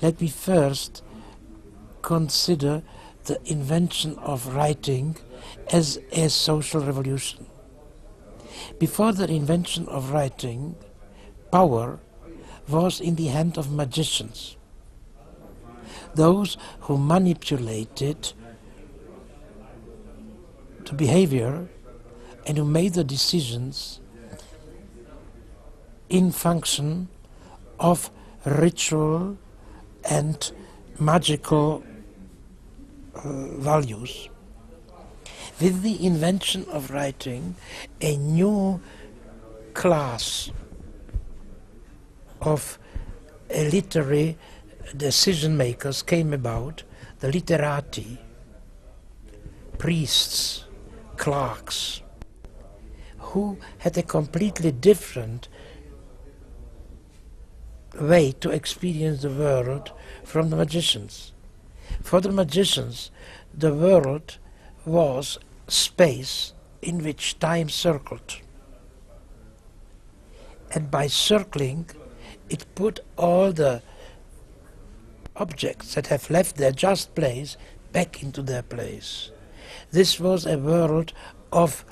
Let me first consider the invention of writing as a social revolution. Before the invention of writing, power was in the hand of magicians, those who manipulated the behavior and who made the decisions in function of ritual and magical values. With the invention of writing, a new class of literary decision makers came about, the literati, priests, clerks, who had a completely different way to experience the world from the magicians. For the magicians, the world was space in which time circled. And by circling, it put all the objects that have left their just place back into their place. This was a world of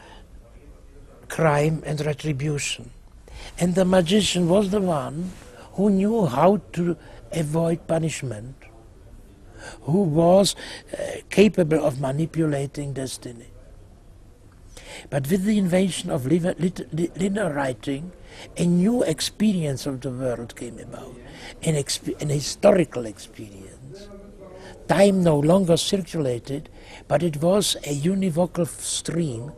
crime and retribution. And the magician was the one who knew how to avoid punishment, who was capable of manipulating destiny. But with the invention of linear writing, a new experience of the world came about, an historical experience. Time no longer circulated, but it was a univocal stream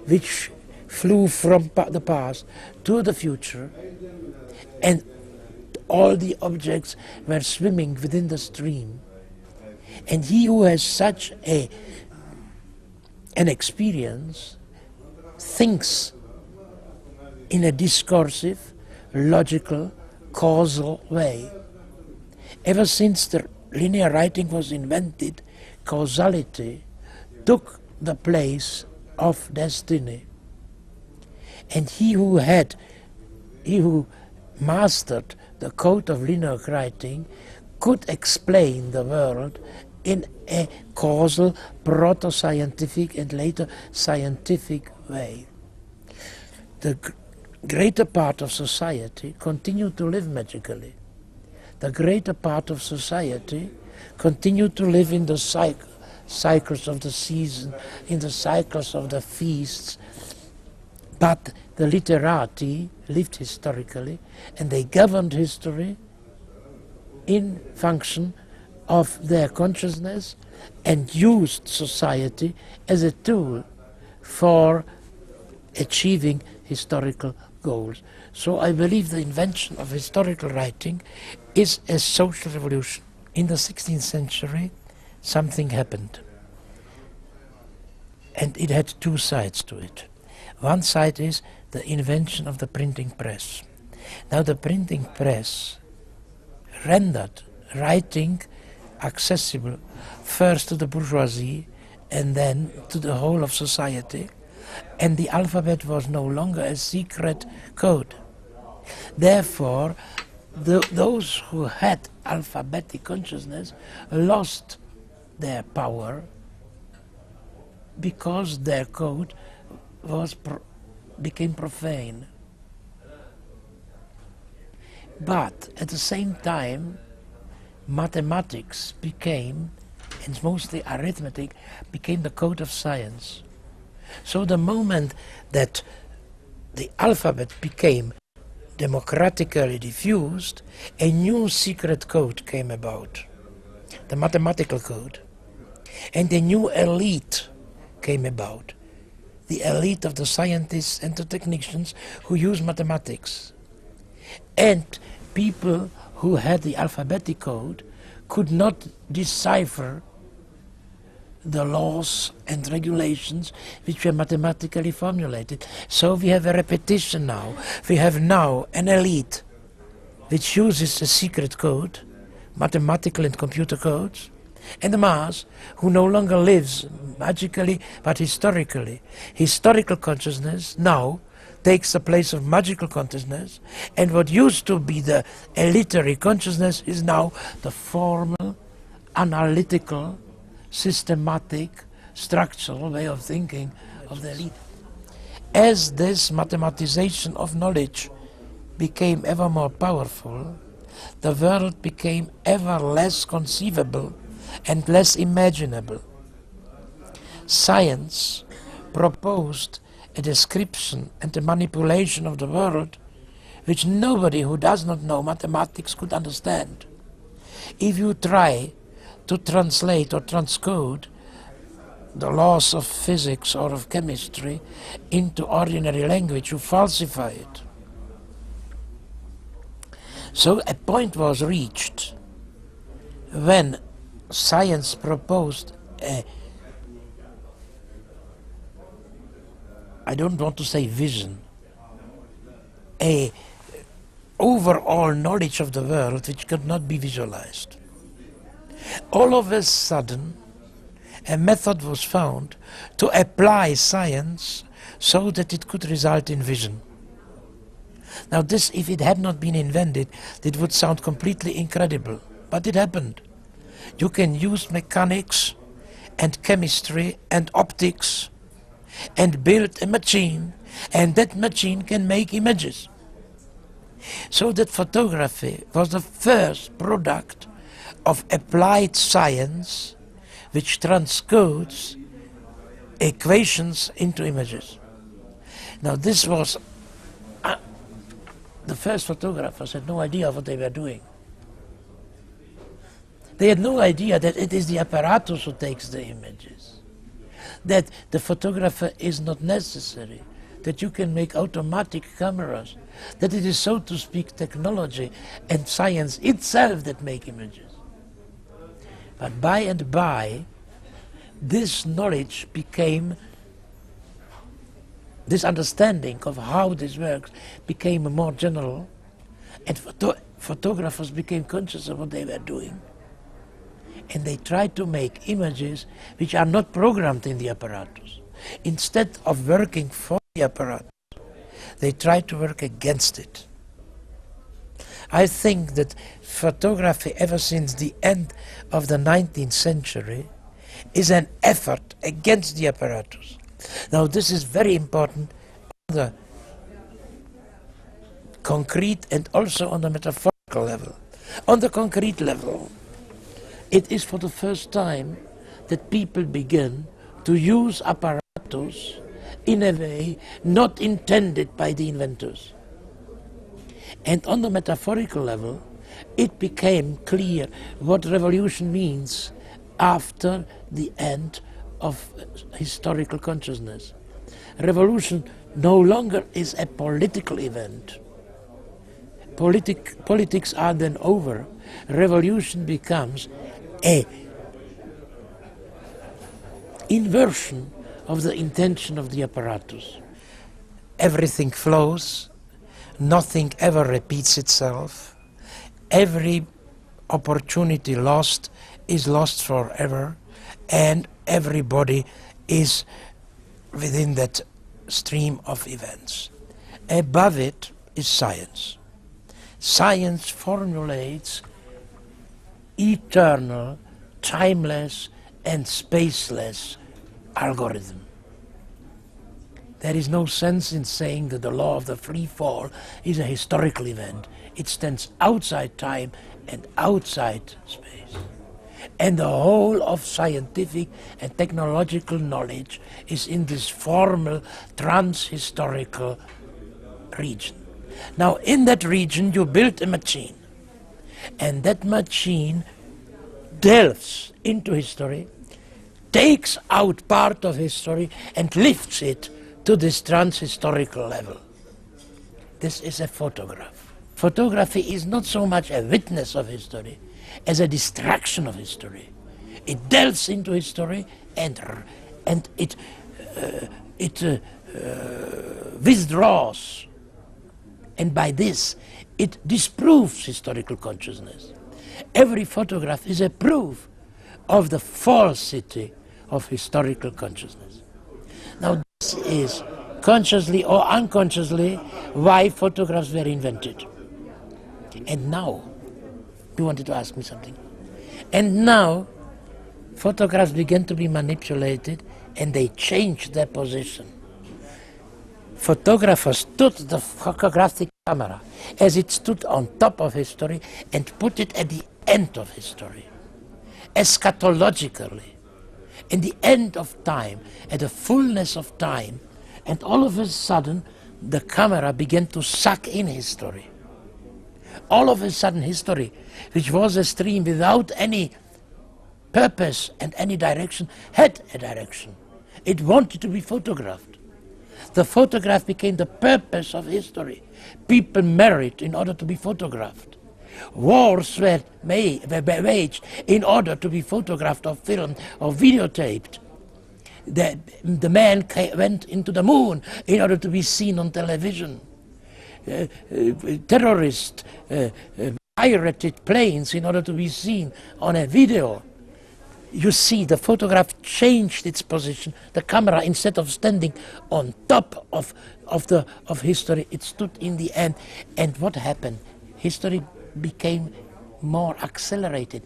which flew from the past to the future, and all the objects were swimming within the stream. And he who has such an experience thinks in a discursive, logical, causal way. Ever since the linear writing was invented, causality took the place of destiny. And he who mastered the code of linear writing could explain the world in a causal, proto-scientific and later scientific way. The greater part of society continued to live magically. The greater part of society continued to live in the cycles of the season, in the cycles of the feasts. But the literati lived historically, and they governed history in function of their consciousness and used society as a tool for achieving historical goals. So I believe the invention of historical writing is a social revolution. In the 16th century, something happened, and it had two sides to it. One side is the invention of the printing press. Now the printing press rendered writing accessible first to the bourgeoisie and then to the whole of society, and the alphabet was no longer a secret code. Therefore, those who had alphabetic consciousness lost their power because their code became profane. But at the same time, mathematics became, and mostly arithmetic, became the code of science. So the moment that the alphabet became democratically diffused, a new secret code came about, the mathematical code. And a new elite came about, the elite of the scientists and the technicians who use mathematics. And people who had the alphabetic code could not decipher the laws and regulations which were mathematically formulated. So we have a repetition now. We have now an elite which uses a secret code, mathematical and computer codes, and the mass who no longer lives magically but historically. Historical consciousness now takes the place of magical consciousness, and what used to be the elitary consciousness is now the formal, analytical, systematic, structural way of thinking of the elite. As this mathematization of knowledge became ever more powerful, the world became ever less conceivable and less imaginable. Science proposed a description and a manipulation of the world which nobody who does not know mathematics could understand. If you try to translate or transcode the laws of physics or of chemistry into ordinary language, you falsify it. So a point was reached when science proposed a, I don't want to say vision, a overall knowledge of the world which could not be visualized. All of a sudden, a method was found to apply science so that it could result in vision. Now this, if it had not been invented, it would sound completely incredible, but it happened. You can use mechanics and chemistry and optics and build a machine, and that machine can make images. So that photography was the first product of applied science which transcodes equations into images. Now this was, the first photographers had no idea what they were doing. They had no idea that it is the apparatus who takes the images, that the photographer is not necessary, that you can make automatic cameras, that it is, so to speak, technology and science itself that make images. But by and by, this knowledge became, this understanding of how this works became more general, and photographers became conscious of what they were doing. And they tried to make images which are not programmed in the apparatus. Instead of working for the apparatus, they tried to work against it. I think that photography, ever since the end of the 19th century, is an effort against the apparatus. Now this is very important on the concrete and also on the metaphorical level. On the concrete level, it is for the first time that people begin to use apparatus in a way not intended by the inventors. And on the metaphorical level, it became clear what revolution means after the end of historical consciousness. Revolution no longer is a political event. Politics are then over. Revolution becomes a inversion of the intention of the apparatus. Everything flows, nothing ever repeats itself, every opportunity lost is lost forever, and everybody is within that stream of events. Above it is science. Science formulates eternal, timeless and spaceless algorithm. There is no sense in saying that the law of the free fall is a historical event. It stands outside time and outside space. And the whole of scientific and technological knowledge is in this formal trans-historical region. Now in that region you build a machine, and that machine delves into history, takes out part of history and lifts it to this trans-historical level. This is a photograph. Photography is not so much a witness of history as a distraction of history. It delves into history and it withdraws, and by this it disproves historical consciousness. Every photograph is a proof of the falsity of historical consciousness. Now this is consciously or unconsciously, why photographs were invented. And now, you wanted to ask me something. And now, photographs began to be manipulated and they changed their position. Photographers took the photographic camera as it stood on top of history and put it at the end of history, eschatologically, in the end of time, at the fullness of time, and all of a sudden the camera began to suck in history. All of a sudden history, which was a stream without any purpose and any direction, had a direction. It wanted to be photographed. The photograph became the purpose of history. People married in order to be photographed. Wars were waged in order to be photographed or filmed or videotaped. The man went into the moon in order to be seen on television. Terrorists pirated planes in order to be seen on a video. You see, the photograph changed its position. The camera, instead of standing on top of history, it stood in the end. And what happened? History became more accelerated.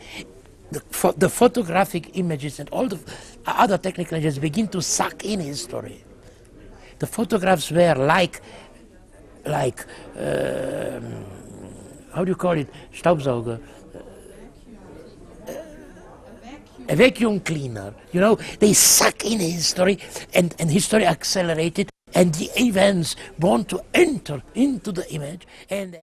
The photographic images and all the other technical images begin to suck in history. The photographs were like how do you call it? Staubsauger. A vacuum cleaner, you know, they suck in history and history accelerated and the events want to enter into the image and